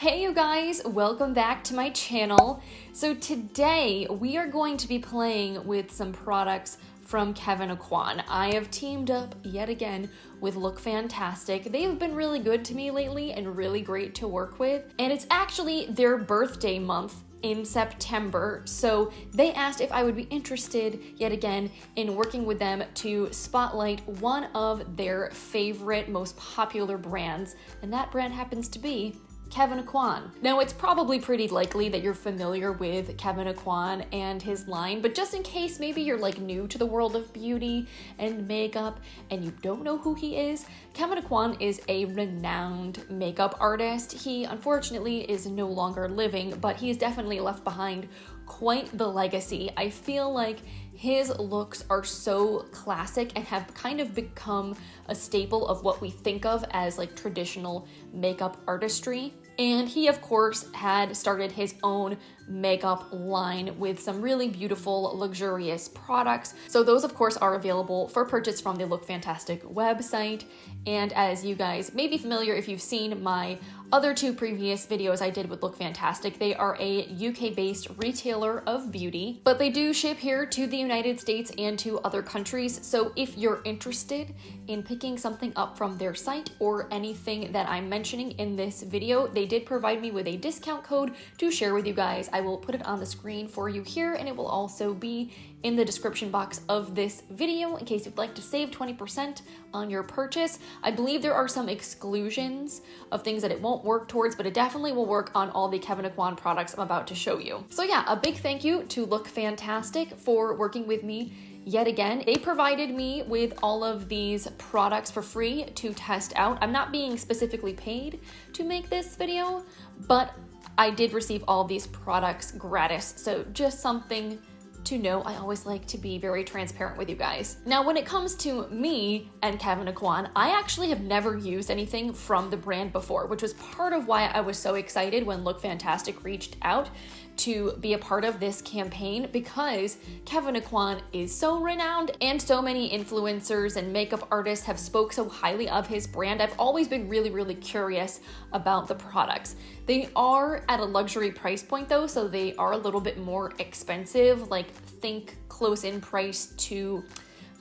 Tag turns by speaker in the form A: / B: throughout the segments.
A: Hey you guys, welcome back to my channel. So today we are going to be playing with some products from Kevyn Aucoin. I have teamed up yet again with Lookfantastic. They have been really good to me lately and really great to work with. And it's actually their birthday month in September, so they asked if I would be interested yet again in working with them to spotlight one of their favorite, most popular brands, and that brand happens to be Kevyn Aucoin. Now, it's probably pretty likely that you're familiar with Kevyn Aucoin and his line, but just in case maybe you're like new to the world of beauty and makeup and you don't know who he is, Kevyn Aucoin is a renowned makeup artist. He unfortunately is no longer living, but he's definitely left behind quite the legacy. I feel like his looks are so classic and have kind of become a staple of what we think of as like traditional makeup artistry. And he, of course, had started his own makeup line with some really beautiful, luxurious products. So those, of course, are available for purchase from the Lookfantastic website. And as you guys may be familiar if you've seen my other two previous videos I did with Lookfantastic, they are a UK-based retailer of beauty, but they do ship here to the United States and to other countries. So if you're interested in picking something up from their site or anything that I'm mentioning in this video, they did provide me with a discount code to share with you guys. I will put it on the screen for you here, and it will also be in the description box of this video in case you'd like to save 20% on your purchase. I believe there are some exclusions of things that it won't work towards, but it definitely will work on all the Kevyn Aucoin products I'm about to show you. So yeah, a big thank you to Lookfantastic for working with me yet again. They provided me with all of these products for free to test out. I'm not being specifically paid to make this video, but I did receive all of these products gratis. So just something to know. I always like to be very transparent with you guys. Now, when it comes to me and Kevyn Aucoin, I actually have never used anything from the brand before, which was part of why I was so excited when Lookfantastic reached out to be a part of this campaign, because Kevyn Aucoin is so renowned and so many influencers and makeup artists have spoke so highly of his brand. I've always been really curious about the products. They are at a luxury price point though, so they are a little bit more expensive, like think close in price to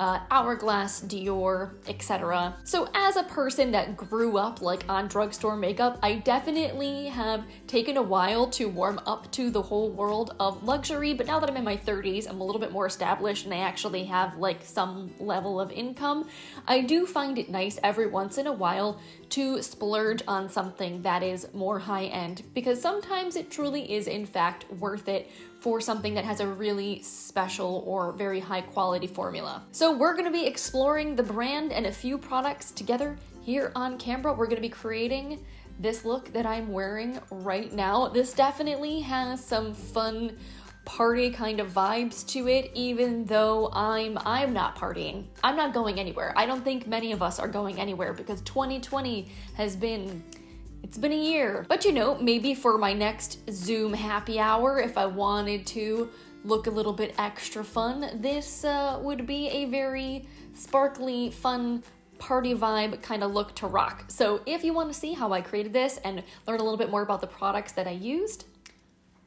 A: Hourglass, Dior, etc. So as a person that grew up like on drugstore makeup, I definitely have taken a while to warm up to the whole world of luxury, but now that I'm in my 30s, I'm a little bit more established and I actually have like some level of income. I do find it nice every once in a while to splurge on something that is more high-end, because sometimes it truly is in fact worth it for something that has a really special or very high quality formula. So we're gonna be exploring the brand and a few products together here on camera. We're gonna be creating this look that I'm wearing right now. This definitely has some fun party kind of vibes to it, even though I'm not partying. I'm not going anywhere. I don't think many of us are going anywhere because 2020 has been, it's been a year. But you know, maybe for my next Zoom happy hour, if I wanted to look a little bit extra fun, this would be a very sparkly, fun, party vibe kind of look to rock. So if you want to see how I created this and learn a little bit more about the products that I used,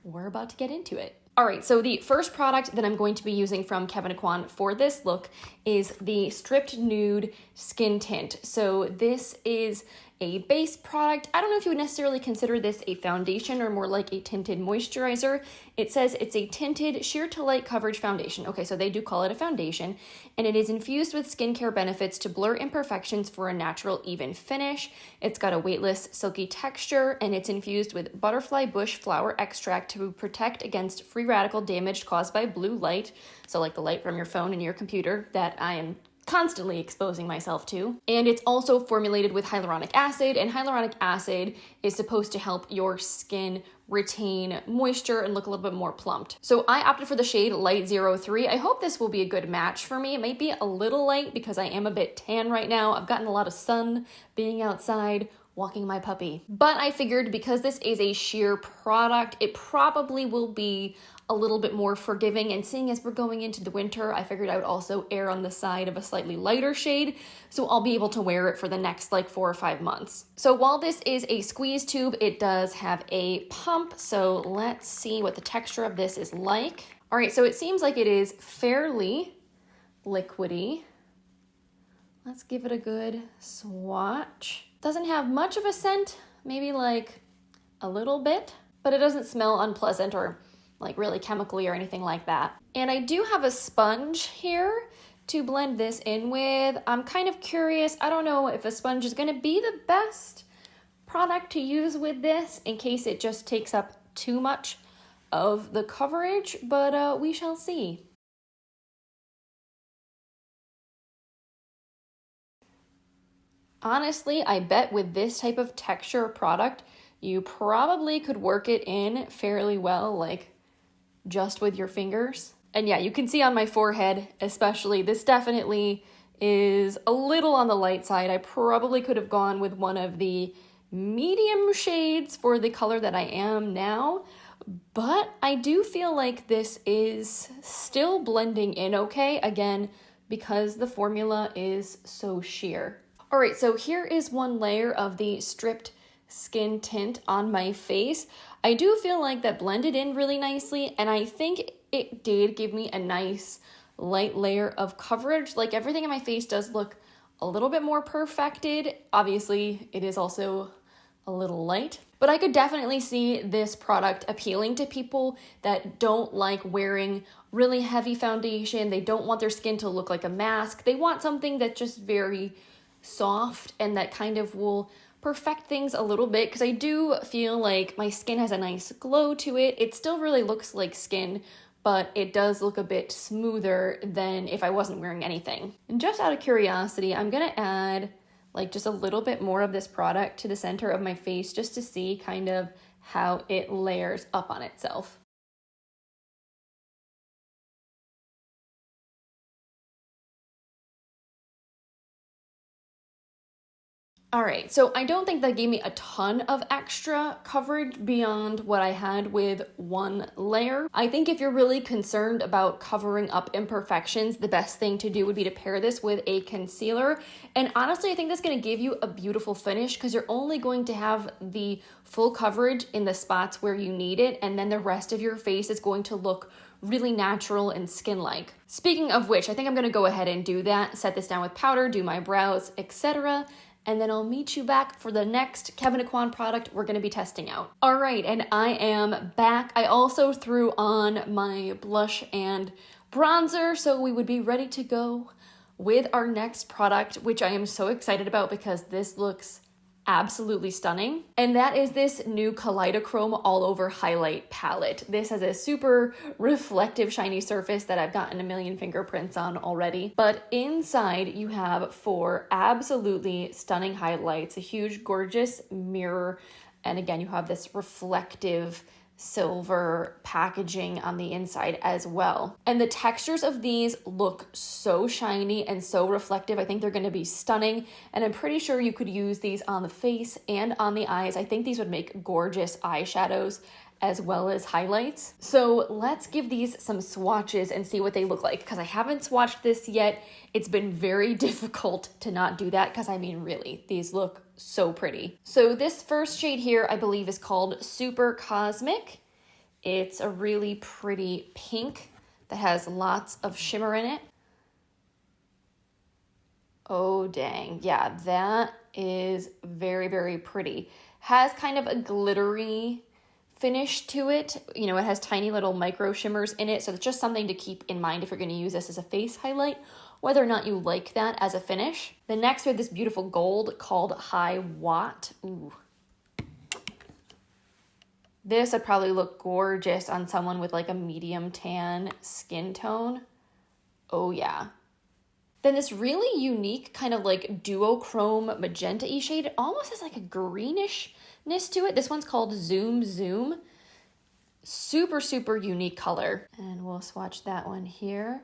A: we're about to get into it. All right, so the first product that I'm going to be using from Kevyn Aucoin for this look is the Stripped Nude Skin Tint. So this is a base product. I don't know if you would necessarily consider this a foundation or more like a tinted moisturizer. It says it's a tinted sheer to light coverage foundation. Okay, so they do call it a foundation, and it is infused with skincare benefits to blur imperfections for a natural, even finish. It's got a weightless, silky texture, and it's infused with butterfly bush flower extract to protect against free radical damage caused by blue light. So like the light from your phone and your computer that I am constantly exposing myself to. And it's also formulated with hyaluronic acid, and hyaluronic acid is supposed to help your skin retain moisture and look a little bit more plumped. So I opted for the shade Light 03. I hope this will be a good match for me. It might be a little light because I am a bit tan right now. I've gotten a lot of sun being outside, walking my puppy. But I figured because this is a sheer product, it probably will be a little bit more forgiving, and seeing as we're going into the winter, I figured I would also err on the side of a slightly lighter shade, so I'll be able to wear it for the next like 4 or 5 months. So while this is a squeeze tube, it does have a pump, so let's see what the texture of this is like. All right, so it seems like it is fairly liquidy. Let's give it a good swatch. Doesn't have much of a scent, maybe like a little bit, but it doesn't smell unpleasant or like really chemically or anything like that. And I do have a sponge here to blend this in with. I'm kind of curious. I don't know if a sponge is gonna be the best product to use with this in case it just takes up too much of the coverage, but we shall see. Honestly, I bet with this type of texture product, you probably could work it in fairly well, like just with your fingers. And yeah, you can see on my forehead, especially, this definitely is a little on the light side. I probably could have gone with one of the medium shades for the color that I am now, but I do feel like this is still blending in okay, again, because the formula is so sheer. All right, so here is one layer of the stripped skin tint on my face. I do feel like that blended in really nicely, and I think it did give me a nice light layer of coverage. Like, everything on my face does look a little bit more perfected. Obviously, it is also a little light, but I could definitely see this product appealing to people that don't like wearing really heavy foundation. They don't want their skin to look like a mask. They want something that's just very soft and that kind of will perfect things a little bit, because I do feel like my skin has a nice glow to it. It still really looks like skin, but it does look a bit smoother than if I wasn't wearing anything. And just out of curiosity, I'm gonna add like just a little bit more of this product to the center of my face just to see kind of how it layers up on itself. All right, so I don't think that gave me a ton of extra coverage beyond what I had with one layer. I think if you're really concerned about covering up imperfections, the best thing to do would be to pair this with a concealer. And honestly, I think that's gonna give you a beautiful finish because you're only going to have the full coverage in the spots where you need it, and then the rest of your face is going to look really natural and skin-like. Speaking of which, I think I'm gonna go ahead and do that, set this down with powder, do my brows, etc., and then I'll meet you back for the next Kevyn Aucoin product we're gonna be testing out. All right, and I am back. I also threw on my blush and bronzer, so we would be ready to go with our next product, which I am so excited about because this looks absolutely stunning. And that is this new Kaleidochrome All Over Highlight Palette. This has a super reflective, shiny surface that I've gotten a million fingerprints on already. But inside you have 4 absolutely stunning highlights, a huge, gorgeous mirror, and again, you have this reflective silver packaging on the inside as well. And the textures of these look so shiny and so reflective. I think they're going to be stunning, and I'm pretty sure you could use these on the face and on the eyes. I think these would make gorgeous eyeshadows as well as highlights. So let's give these some swatches and see what they look like, because I haven't swatched this yet. It's been very difficult to not do that because I mean, really, these look so pretty. So this first shade here, I believe, is called Super Cosmic. It's a really pretty pink that has lots of shimmer in it. Oh dang, yeah, that is very, very pretty. Has kind of a glittery finish to it. You know, it has tiny little micro shimmers in it, so it's just something to keep in mind if you're going to use this as a face highlight, whether or not you like that as a finish. Then next we have this beautiful gold called High Watt. Ooh. This would probably look gorgeous on someone with like a medium tan skin tone. Oh yeah. Then this really unique kind of like duochrome magenta-y shade. It almost has like a greenishness to it. This one's called Zoom Zoom. Super, super unique color. And we'll swatch that one here.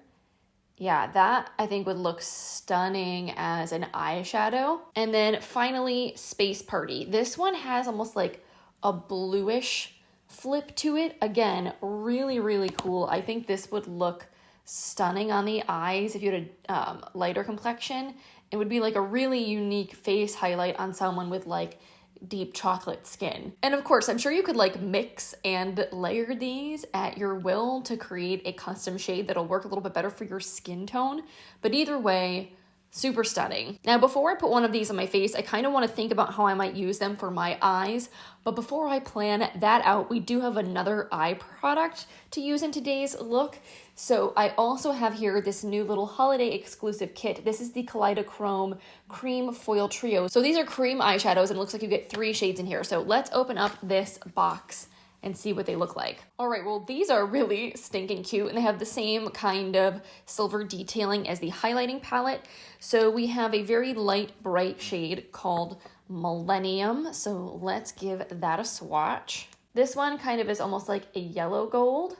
A: Yeah, that I think would look stunning as an eyeshadow. And then finally, Space Party. This one has almost like a bluish flip to it. Again, really, really cool. I think this would look stunning on the eyes if you had a lighter complexion. It would be like a really unique face highlight on someone with like deep chocolate skin. And of course, I'm sure you could like mix and layer these at your will to create a custom shade that'll work a little bit better for your skin tone. But either way, super stunning. Now, before I put one of these on my face, I kind of want to think about how I might use them for my eyes. But before I plan that out, we do have another eye product to use in today's look. So I also have here this new little holiday exclusive kit. This is the Kaleidochrome Cream Foil Trio. So these are cream eyeshadows, and it looks like you get 3 shades in here. So let's open up this box and see what they look like. All right, well, these are really stinking cute, and they have the same kind of silver detailing as the highlighting palette. So we have a very light, bright shade called Millennium. So let's give that a swatch. This one kind of is almost like a yellow gold.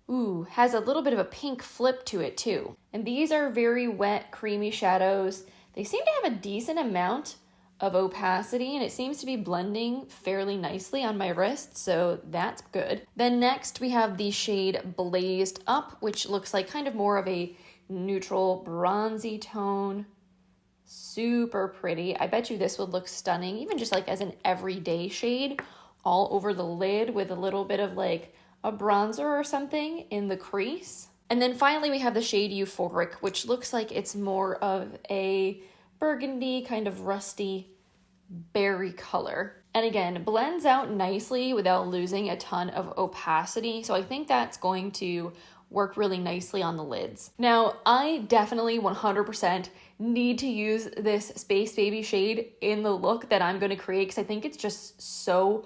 A: Ooh, has a little bit of a pink flip to it too. And these are very wet, creamy shadows. They seem to have a decent amount of opacity, and it seems to be blending fairly nicely on my wrist, so that's good. Then next we have the shade Blazed Up, which looks like kind of more of a neutral bronzy tone. Super pretty. I bet you this would look stunning, even just like as an everyday shade all over the lid with a little bit of like a bronzer or something in the crease. And then finally we have the shade Euphoric, which looks like it's more of a burgundy, kind of rusty berry color. And again, blends out nicely without losing a ton of opacity. So I think that's going to work really nicely on the lids. Now, I definitely 100% need to use this Space Baby shade in the look that I'm going to create, because I think it's just so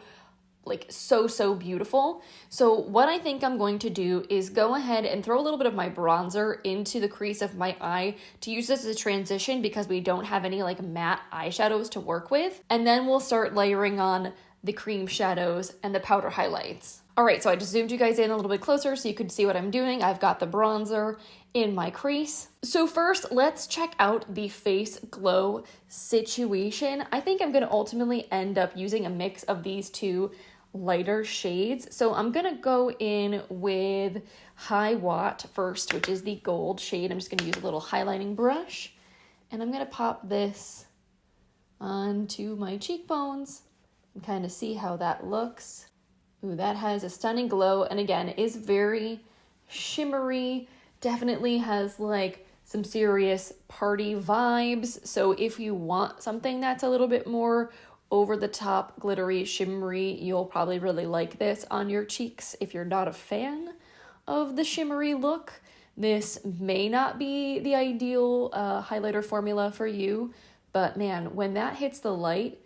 A: beautiful. So what I think I'm going to do is go ahead and throw a little bit of my bronzer into the crease of my eye to use this as a transition, because we don't have any like matte eyeshadows to work with. And then we'll start layering on the cream shadows and the powder highlights. All right, so I just zoomed you guys in a little bit closer so you could see what I'm doing. I've got the bronzer in my crease. So first, let's check out the face glow situation. I think I'm gonna ultimately end up using a mix of these two lighter shades. So I'm gonna go in with High Watt first, which is the gold shade. I'm just gonna use a little highlighting brush, and I'm gonna pop this onto my cheekbones and kind of see how that looks. Ooh, that has a stunning glow, and again, is very shimmery, definitely has like some serious party vibes. So if you want something that's a little bit more over the top, glittery, shimmery, you'll probably really like this on your cheeks. If you're not a fan of the shimmery look, this may not be the ideal highlighter formula for you, but man, when that hits the light,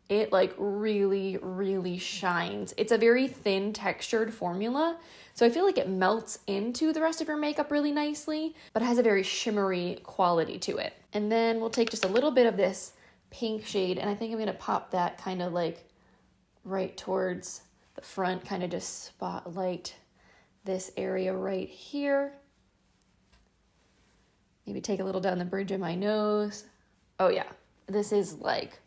A: it like really, really shines. It's a very thin textured formula, so I feel like it melts into the rest of your makeup really nicely, but it has a very shimmery quality to it. And then we'll take just a little bit of this pink shade, and I think I'm gonna pop that kind of like right towards the front, kind of just spotlight this area right here. Maybe take a little down the bridge of my nose. Oh yeah, this is like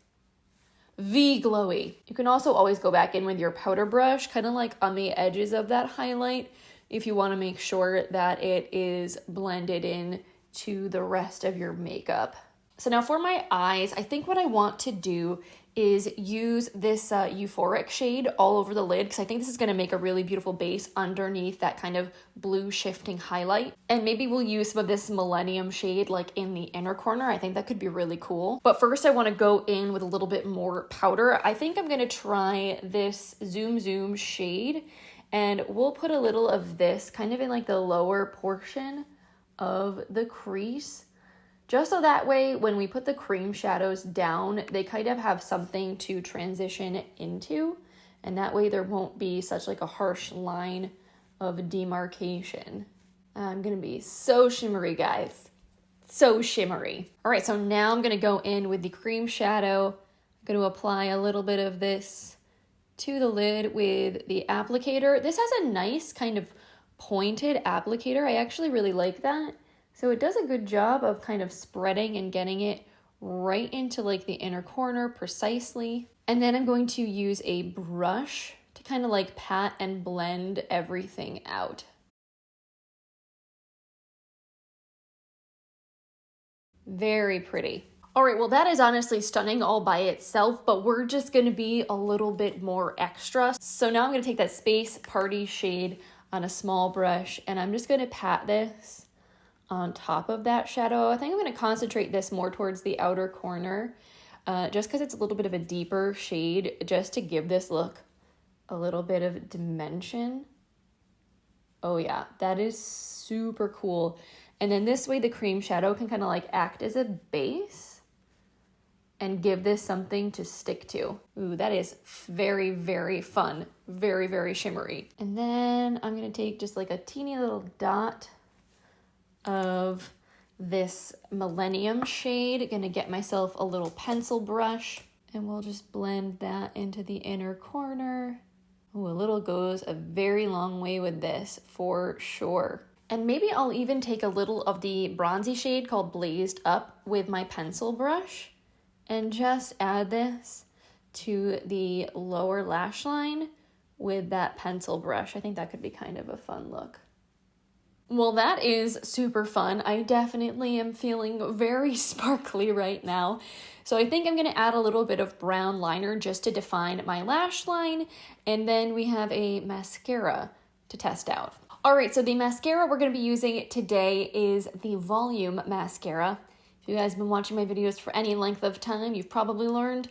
A: V-glowy. You can also always go back in with your powder brush, kind of like on the edges of that highlight, if you want to make sure that it is blended in to the rest of your makeup. So now for my eyes, I think what I want to do is use this Euphoric shade all over the lid, because I think this is going to make a really beautiful base underneath that kind of blue shifting highlight. And maybe we'll use some of this Millennium shade like in the inner corner. I think that could be really cool. But first I want to go in with a little bit more powder. I think I'm going to try this Zoom Zoom shade, and we'll put a little of this kind of in like the lower portion of the crease, just so that way when we put the cream shadows down, they kind of have something to transition into, and that way there won't be such like a harsh line of demarcation. I'm gonna be so shimmery, guys. So shimmery. All right, so now I'm gonna go in with the cream shadow. I'm gonna apply a little bit of this to the lid with the applicator. This has a nice kind of pointed applicator. I actually really like that. So it does a good job of kind of spreading and getting it right into like the inner corner precisely. And then I'm going to use a brush to kind of like pat and blend everything out. Very pretty. All right, well, that is honestly stunning all by itself, but we're just gonna be a little bit more extra. So now I'm gonna take that Space Party shade on a small brush, and I'm just gonna pat this on top of that shadow. I think I'm gonna concentrate this more towards the outer corner, just because it's a little bit of a deeper shade, just to give this look a little bit of dimension. Oh yeah, that is super cool. And then this way the cream shadow can kind of like act as a base and give this something to stick to. Ooh, that is very, very fun. Very, very shimmery. And then I'm gonna take just like a teeny little dot of this Millennium shade. Gonna get myself a little pencil brush, and we'll just blend that into the inner corner. Ooh, a little goes a very long way with this, for sure. And maybe I'll even take a little of the bronzy shade called Blazed Up with my pencil brush and just add this to the lower lash line with that pencil brush. I think that could be kind of a fun look. Well, that is super fun. I definitely am feeling very sparkly right now. So I think I'm gonna add a little bit of brown liner just to define my lash line. And then we have a mascara to test out. All right, so the mascara we're gonna be using today is the Volume Mascara. If you guys have been watching my videos for any length of time, you've probably learned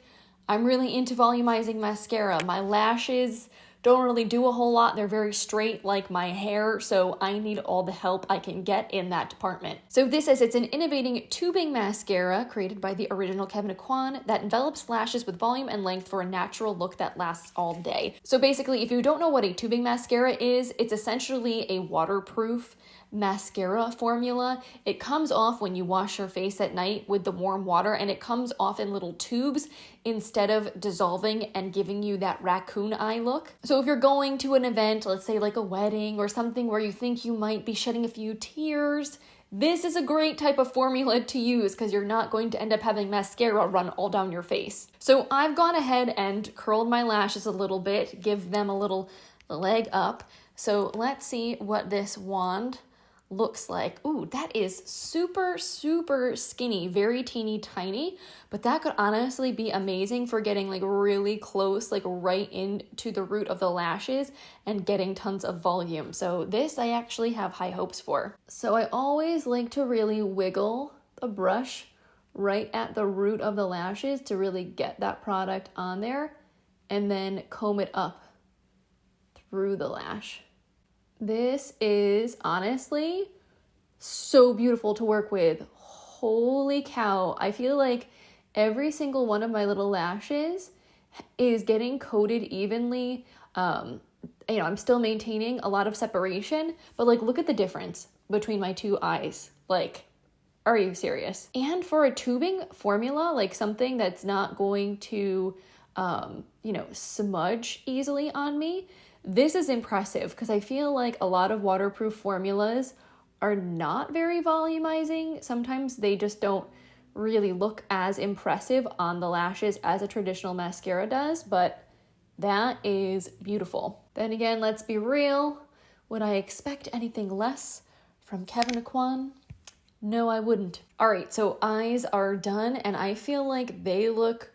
A: I'm really into volumizing mascara. My lashes don't really do a whole lot. They're very straight like my hair, so I need all the help I can get in that department. So this is, it's an innovating tubing mascara created by the original Kevyn Aucoin that envelops lashes with volume and length for a natural look that lasts all day. So basically, if you don't know what a tubing mascara is, it's essentially a waterproof mascara formula. It comes off when you wash your face at night with the warm water, and it comes off in little tubes instead of dissolving and giving you that raccoon eye look. So if you're going to an event, let's say like a wedding or something where you think you might be shedding a few tears, this is a great type of formula to use because you're not going to end up having mascara run all down your face. So I've gone ahead and curled my lashes a little bit, give them a little leg up. So let's see what this wand looks like. Ooh, that is super, super skinny, very teeny tiny, but that could honestly be amazing for getting like really close, like right into the root of the lashes and getting tons of volume. So this I actually have high hopes for. So I always like to really wiggle the brush right at the root of the lashes to really get that product on there and then comb it up through the lash. This is honestly so beautiful to work with. Holy cow. I feel like every single one of my little lashes is getting coated evenly. I'm still maintaining a lot of separation, but like, look at the difference between my two eyes. Like, are you serious? And for a tubing formula, like something that's not going to, smudge easily on me, this is impressive because I feel like a lot of waterproof formulas are not very volumizing. Sometimes they just don't really look as impressive on the lashes as a traditional mascara does, but that is beautiful. Then again, let's be real. Would I expect anything less from Kevyn Aucoin? No, I wouldn't. All right, so eyes are done and I feel like they look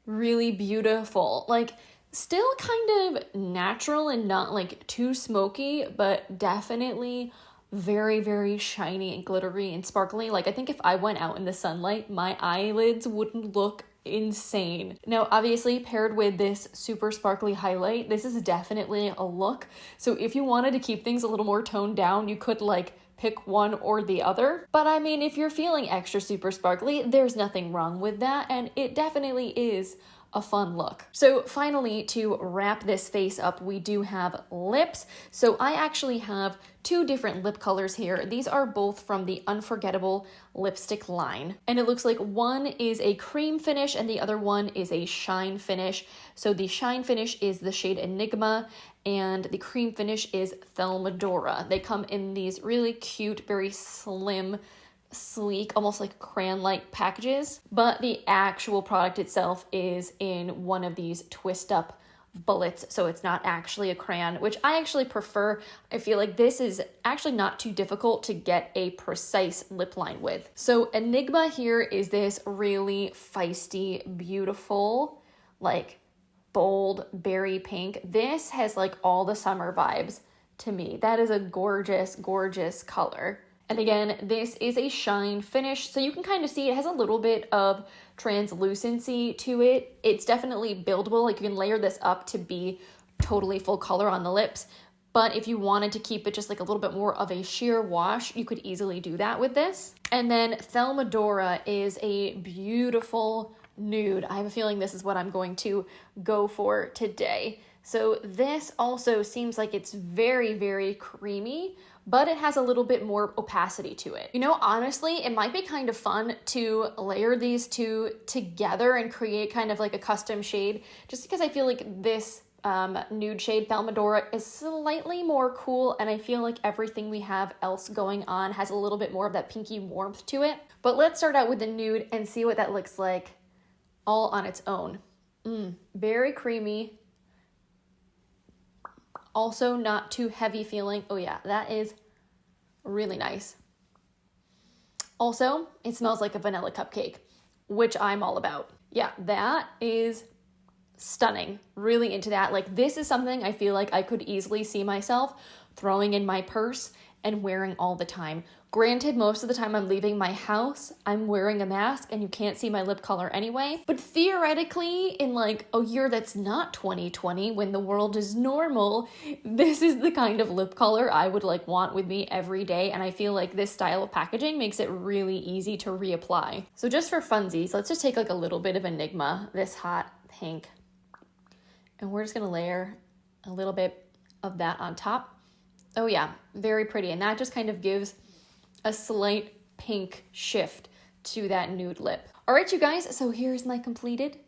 A: really beautiful. Like, still kind of natural and not like too smoky, but definitely very, very shiny and glittery and sparkly. Like, I think if I went out in the sunlight, my eyelids wouldn't look insane. Now, obviously, paired with this super sparkly highlight, this is definitely a look. So if you wanted to keep things a little more toned down, you could like pick one or the other. But I mean, if you're feeling extra super sparkly, there's nothing wrong with that, and it definitely is a fun look. So finally, to wrap this face up, we do have lips. So I actually have two different lip colors here. These are both from the Unforgettable Lipstick line. And it looks like one is a cream finish and the other one is a shine finish. So the shine finish is the shade Enigma and the cream finish is Thelmadora. They come in these really cute, very slim sleek, almost like crayon-like packages, but the actual product itself is in one of these twist up bullets, so it's not actually a crayon, which I actually prefer. I feel like this is actually not too difficult to get a precise lip line with. So Enigma here is this really feisty, beautiful, like bold berry pink. This has like all the summer vibes to me. That is a gorgeous, gorgeous color. And again, this is a shine finish, so you can kind of see it has a little bit of translucency to it. It's definitely buildable, like you can layer this up to be totally full color on the lips. But if you wanted to keep it just like a little bit more of a sheer wash, you could easily do that with this. And then Thelmadora is a beautiful nude. I have a feeling this is what I'm going to go for today. So this also seems like it's very, very creamy, but it has a little bit more opacity to it. You know, honestly, it might be kind of fun to layer these two together and create kind of like a custom shade, just because I feel like this nude shade Thelmadora is slightly more cool, and I feel like everything we have else going on has a little bit more of that pinky warmth to it. But let's start out with the nude and see what that looks like all on its own. Very creamy. Also not too heavy feeling. Oh yeah, that is really nice. Also, it smells like a vanilla cupcake, which I'm all about. Yeah, that is stunning. Really into that. Like, this is something I feel like I could easily see myself throwing in my purse and wearing all the time. Granted, most of the time I'm leaving my house, I'm wearing a mask and you can't see my lip color anyway. But theoretically, in like a year that's not 2020, when the world is normal, this is the kind of lip color I would like want with me every day. And I feel like this style of packaging makes it really easy to reapply. So just for funsies, let's just take like a little bit of Enigma, this hot pink, and we're just gonna layer a little bit of that on top. Oh yeah, very pretty. And that just kind of gives a slight pink shift to that nude lip. All right, you guys, so here's my completed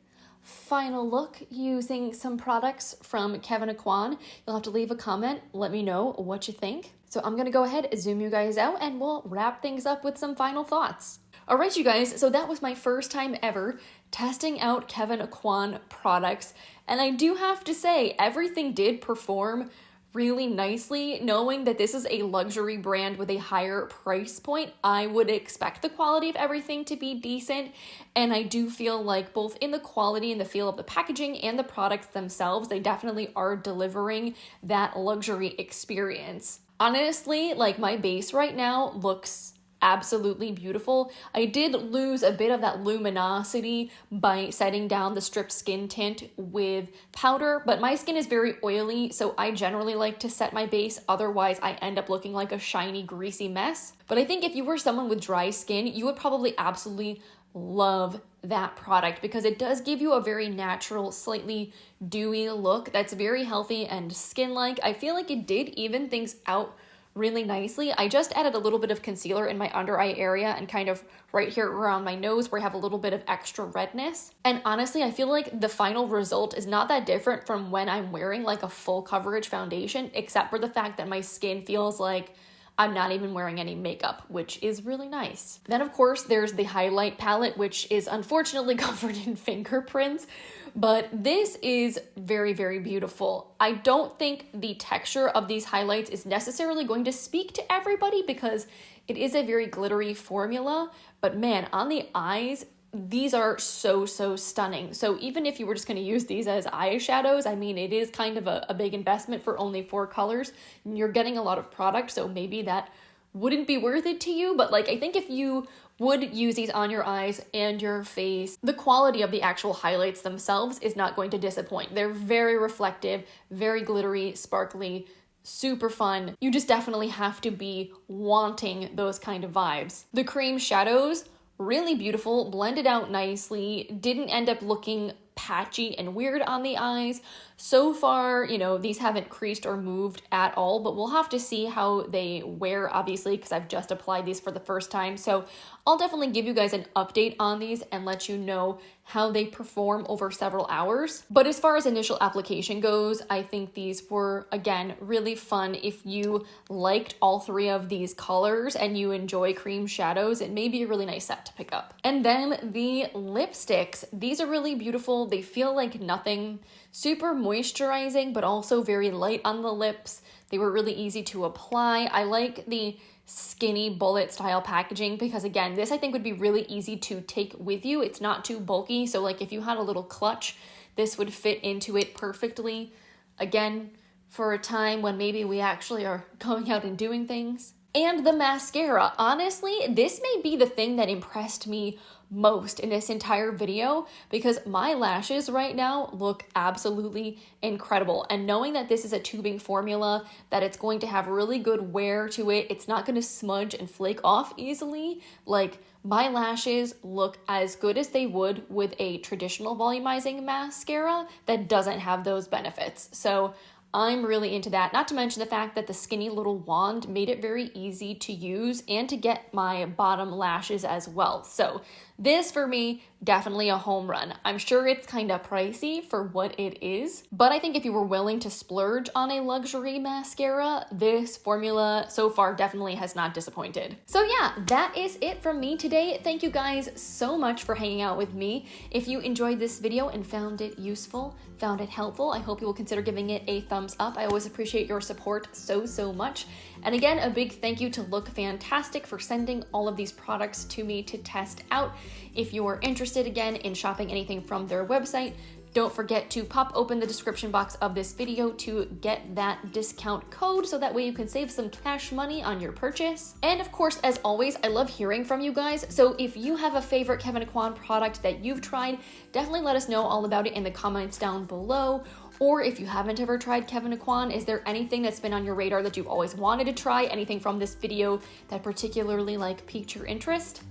A: final look using some products from Kevyn Aucoin. You'll have to leave a comment, let me know what you think. So I'm gonna go ahead, zoom you guys out, and we'll wrap things up with some final thoughts. All right, you guys, so that was my first time ever testing out Kevyn Aucoin products. And I do have to say, everything did perform really nicely. Knowing that this is a luxury brand with a higher price point, I would expect the quality of everything to be decent. And I do feel like both in the quality and the feel of the packaging and the products themselves, they definitely are delivering that luxury experience. Honestly, like my base right now looks absolutely beautiful. I did lose a bit of that luminosity by setting down the stripped skin tint with powder, but my skin is very oily, so I generally like to set my base, otherwise I end up looking like a shiny, greasy mess. But I think if you were someone with dry skin, you would probably absolutely love that product because it does give you a very natural, slightly dewy look that's very healthy and skin-like. I feel like it did even things out really nicely. I just added a little bit of concealer in my under eye area and kind of right here around my nose where I have a little bit of extra redness. And honestly, I feel like the final result is not that different from when I'm wearing like a full coverage foundation, except for the fact that my skin feels like I'm not even wearing any makeup, which is really nice. Then of course there's the highlight palette, which is unfortunately covered in fingerprints, but this is very, very beautiful. I don't think the texture of these highlights is necessarily going to speak to everybody because it is a very glittery formula, but man, on the eyes, these are so, so stunning. So even if you were just going to use these as eyeshadows, I mean, it is kind of a big investment for only 4 colors. And you're getting a lot of product, so maybe that wouldn't be worth it to you. But like, I think if you would use these on your eyes and your face, the quality of the actual highlights themselves is not going to disappoint. They're very reflective, very glittery, sparkly, super fun. You just definitely have to be wanting those kind of vibes. The cream shadows, really beautiful, blended out nicely, didn't end up looking patchy and weird on the eyes. So far, you know, these haven't creased or moved at all, but we'll have to see how they wear, obviously, because I've just applied these for the first time. So I'll definitely give you guys an update on these and let you know how they perform over several hours. But as far as initial application goes, I think these were, again, really fun. If you liked all three of these colors and you enjoy cream shadows, it may be a really nice set to pick up. And then the lipsticks, these are really beautiful. They feel like nothing, super moisturizing, but also very light on the lips. They were really easy to apply. I like the skinny bullet style packaging because, again, this I think would be really easy to take with you. It's not too bulky, so like if you had a little clutch, this would fit into it perfectly. Again, for a time when maybe we actually are going out and doing things. And the mascara, honestly, this may be the thing that impressed me most in this entire video because my lashes right now look absolutely incredible. And knowing that this is a tubing formula, that it's going to have really good wear to it, it's not going to smudge and flake off easily, like my lashes look as good as they would with a traditional volumizing mascara that doesn't have those benefits. So I'm really into that, not to mention the fact that the skinny little wand made it very easy to use and to get my bottom lashes as well. So this, for me, definitely a home run. I'm sure it's kind of pricey for what it is, but I think if you were willing to splurge on a luxury mascara, this formula so far definitely has not disappointed. So yeah, that is it from me today. Thank you guys so much for hanging out with me. If you enjoyed this video and found it useful, found it helpful, I hope you will consider giving it a thumbs up. I always appreciate your support so much. And again, a big thank you to Lookfantastic for sending all of these products to me to test out. If you are interested again in shopping anything from their website, don't forget to pop open the description box of this video to get that discount code so that way you can save some cash money on your purchase. And of course, as always, I love hearing from you guys. So if you have a favorite Kevyn Aucoin product that you've tried, definitely let us know all about it in the comments down below. Or if you haven't ever tried Kevyn Aucoin, is there anything that's been on your radar that you've always wanted to try? Anything from this video that particularly piqued your interest?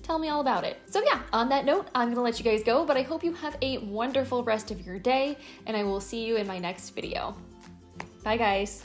A: Tell me all about it. So yeah, on that note, I'm gonna let you guys go, but I hope you have a wonderful rest of your day, and I will see you in my next video. Bye guys.